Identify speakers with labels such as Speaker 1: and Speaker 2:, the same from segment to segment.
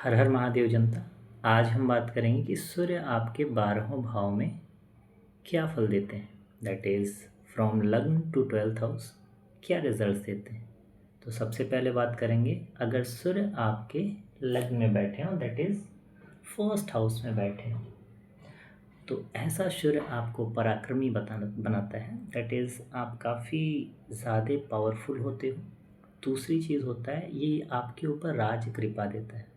Speaker 1: हर हर महादेव जनता। आज हम बात करेंगे कि सूर्य आपके 12वें भाव में क्या फल देते हैं। दैट इज़ फ्रॉम लग्न टू 12th हाउस क्या रिजल्ट्स देते हैं। तो सबसे पहले बात करेंगे, अगर सूर्य आपके लग्न में बैठे हों, दैट इज़ फर्स्ट हाउस में बैठे हों, तो ऐसा सूर्य आपको पराक्रमी बनाता है। दैट इज़ आप काफ़ी ज़्यादा पावरफुल होते हो। दूसरी चीज़ होता है, ये आपके ऊपर राज कृपा देता है।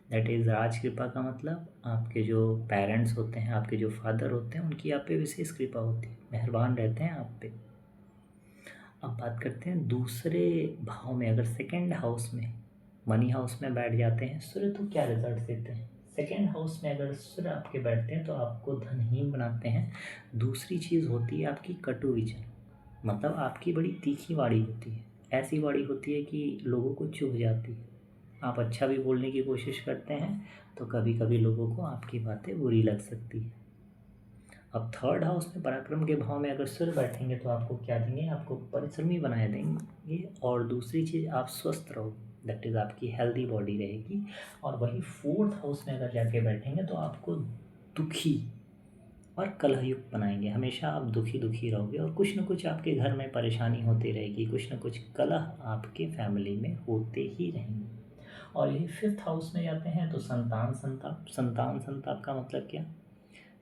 Speaker 1: दैट इज़ राज कृपा का मतलब आपके जो पेरेंट्स होते हैं, आपके जो फादर होते हैं, उनकी आप पे विशेष कृपा होती है, मेहरबान रहते हैं आप पे। अब बात करते हैं दूसरे भाव में, अगर सेकेंड हाउस में, मनी हाउस में बैठ जाते हैं सूर्य, तो क्या रिजल्ट देते हैं। सेकेंड हाउस में अगर सूर्य आपके बैठते हैं तो आपको धनहीन बनाते हैं। दूसरी चीज़ होती है आपकी कटु विचार, मतलब आपकी बड़ी तीखी वाणी होती है, ऐसी वाणी होती है कि लोगों को चुभ जाती है। आप अच्छा भी बोलने की कोशिश करते हैं तो कभी कभी लोगों को आपकी बातें बुरी लग सकती है। अब थर्ड हाउस में पराक्रम के भाव में अगर सूर्य बैठेंगे तो आपको क्या देंगे, आपको परिश्रमी बनाए देंगे। और दूसरी चीज़, आप स्वस्थ रहोगे, दैट इज़ आपकी हेल्दी बॉडी रहेगी। और वही फोर्थ हाउस में अगर जाके बैठेंगे तो आपको दुखी और कलहयुक्त बनाएंगे। हमेशा आप दुखी दुखी रहोगे और कुछ न कुछ आपके घर में परेशानी होती रहेगी, कुछ न कुछ कलह आपके फैमिली में होते ही रहेंगे। और यही फिफ्थ हाउस में जाते हैं तो संतान संताप, संतान संताप का मतलब क्या,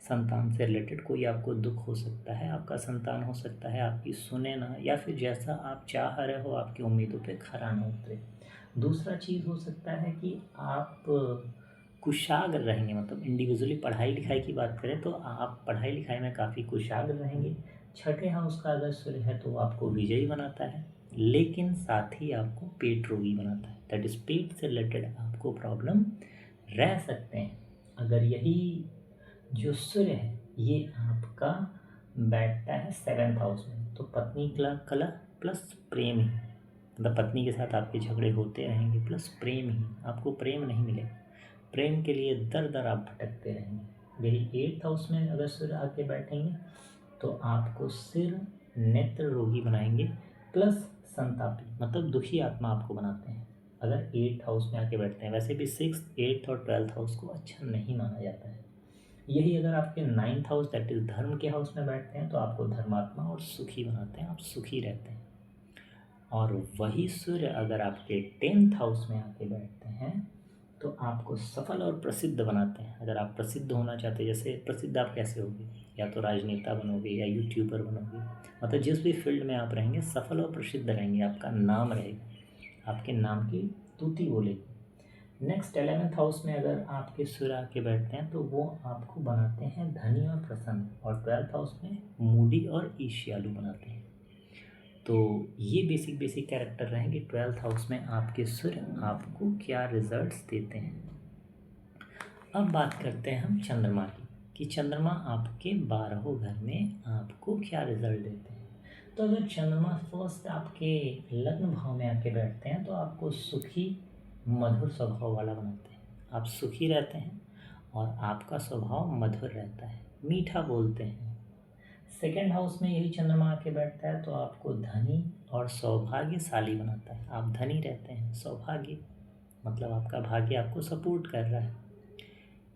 Speaker 1: संतान से रिलेटेड कोई आपको दुख हो सकता है, आपका संतान हो सकता है आपकी सुने ना, या फिर जैसा आप चाह रहे हो आपकी उम्मीदों पे खरा ना उतरे। दूसरा चीज़ हो सकता है कि आप कुशाग्र रहेंगे, मतलब इंडिविजुअली पढ़ाई लिखाई की बात करें तो आप पढ़ाई लिखाई में काफ़ी कुशाग्र रहेंगे। छठे हाउस का अगर सूर्य है तो आपको विजयी बनाता है, लेकिन साथ ही आपको पेट रोगी बनाता है। दैट इज़ पेट से रिलेटेड आपको प्रॉब्लम रह सकते हैं। अगर यही जो सूर्य है ये आपका बैठता है सेवेंथ हाउस में, तो पत्नी कलह प्लस प्रेम ही, मतलब पत्नी के साथ आपके झगड़े होते रहेंगे, प्लस प्रेम ही, आपको प्रेम नहीं मिलेगा। प्रेम के लिए दर दर आप भटकते रहेंगे। यही एट्थ हाउस में अगर सूर्य आके बैठेंगे तो आपको सिर नेत्र रोगी बनाएंगे, प्लस संतापी, मतलब दुखी आत्मा आपको बनाते हैं अगर एट्थ हाउस में आके बैठते हैं। वैसे भी सिक्स, एट्थ और 12th हाउस को अच्छा नहीं माना जाता है। यही अगर आपके नाइन्थ हाउस, दैट इज धर्म के हाउस में बैठते हैं तो आपको धर्मात्मा और सुखी बनाते हैं, आप सुखी रहते हैं। और वही सूर्य अगर आपके 10th हाउस में आके बैठते हैं तो आपको सफल और प्रसिद्ध बनाते हैं। अगर आप प्रसिद्ध होना चाहते हैं, जैसे प्रसिद्ध आप कैसे होगे, या तो राजनेता बनोगे या यूट्यूबर बनोगे, मतलब जिस भी फील्ड में आप रहेंगे सफल और प्रसिद्ध रहेंगे, आपका नाम रहेगा, आपके नाम की तूती बोलेगी। नेक्स्ट 11th हाउस में अगर आपके सूर्य आके बैठते हैं तो वो आपको बनाते हैं धनी और प्रसन्न, और 12th हाउस में मूडी और ईर्ष्यालु बनाते हैं। तो ये बेसिक बेसिक कैरेक्टर रहेंगे 12th हाउस में आपके सूर्य आपको क्या रिजल्ट्स देते हैं। अब बात करते हैं हम चंद्रमा की, कि चंद्रमा आपके 12वें घर में आपको क्या रिजल्ट देते हैं। तो अगर चंद्रमा फर्स्ट आपके लग्न भाव में आके बैठते हैं तो आपको सुखी मधुर स्वभाव वाला बनाते हैं। आप सुखी रहते हैं और आपका स्वभाव मधुर रहता है, मीठा बोलते हैं। सेकेंड हाउस में यही चंद्रमा आके बैठता है तो आपको धनी और सौभाग्यशाली बनाता है। आप धनी रहते हैं, सौभाग्य मतलब आपका भाग्य आपको सपोर्ट कर रहा है।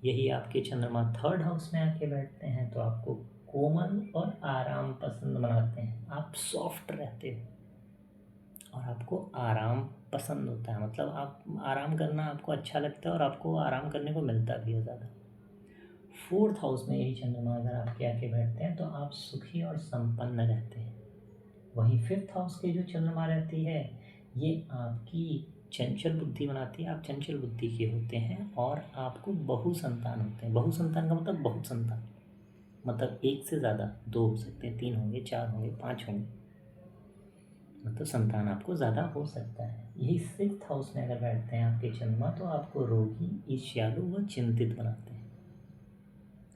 Speaker 1: यही आपके चंद्रमा थर्ड हाउस में आके बैठते हैं तो आपको कोमल और आराम पसंद बनाते हैं। आप सॉफ्ट रहते हो और आपको आराम पसंद होता है, मतलब आप आराम करना आपको अच्छा लगता है और आपको आराम करने को मिलता भी है ज़्यादा। फोर्थ हाउस में यही चंद्रमा अगर आपके आके बैठते हैं तो आप सुखी और संपन्न रहते हैं। वहीं फिफ्थ हाउस के जो चंद्रमा रहती है ये आपकी चंचल बुद्धि बनाती है। आप चंचल बुद्धि के होते हैं और आपको बहु संतान होते हैं। बहु संतान का मतलब बहुत संतान, मतलब एक से ज़्यादा, दो हो सकते हैं, तीन होंगे, चार होंगे, पाँच होंगे, मतलब संतान आपको ज़्यादा हो सकता है। यही सिक्स्थ हाउस में अगर बैठते हैं आपके चंद्रमा तो आपको रोगी, ईर्ष्यालु व चिंतित बनाते हैं।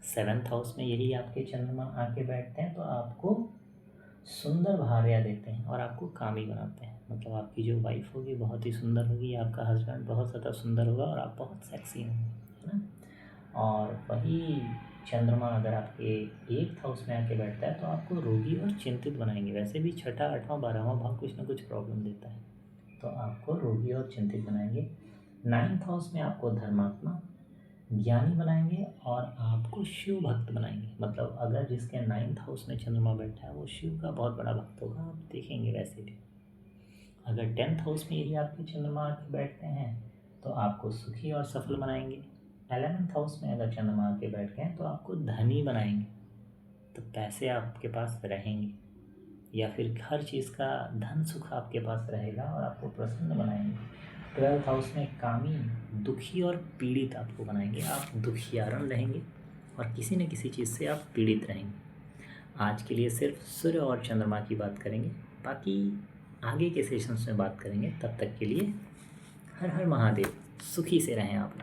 Speaker 1: सेवेंथ हाउस में यही आपके चंद्रमा आके बैठते हैं तो आपको सुंदर भार्या देते हैं और आपको कामी बनाते हैं, मतलब आपकी जो वाइफ होगी बहुत ही सुंदर होगी, आपका हस्बैंड बहुत ज़्यादा सुंदर होगा और आप बहुत सेक्सी होंगे, है ना। और वही चंद्रमा अगर आपके एट्थ हाउस में आके बैठता है तो आपको रोगी और चिंतित बनाएंगे। वैसे भी छठा, आठवां, 12वां भाव कुछ ना कुछ प्रॉब्लम देता है, तो आपको रोगी और चिंतित बनाएंगे। नाइन्थ हाउस में आपको धर्मात्मा, ज्ञानी बनाएंगे और आपको शिव भक्त बनाएंगे। मतलब अगर जिसके नाइन्थ हाउस में चंद्रमा बैठा है वो शिव का बहुत बड़ा भक्त होगा, आप देखेंगे वैसे भी। अगर टेंथ हाउस में यही आपके चंद्रमा आके बैठते हैं तो आपको सुखी और सफल बनाएंगे। 11th हाउस में अगर चंद्रमा आके बैठ गए तो आपको धनी बनाएंगे, तो पैसे आपके पास रहेंगे या फिर हर चीज़ का धन सुख आपके पास रहेगा और आपको प्रसन्न बनाएंगे। 12th हाउस में कामी, दुखी और पीड़ित आपको बनाएंगे। आप दुखियारन रहेंगे और किसी न किसी चीज़ से आप पीड़ित रहेंगे। आज के लिए सिर्फ सूर्य और चंद्रमा की बात करेंगे, बाकी आगे के सेशंस में बात करेंगे। तब तक के लिए हर हर महादेव, सुखी से रहें आप।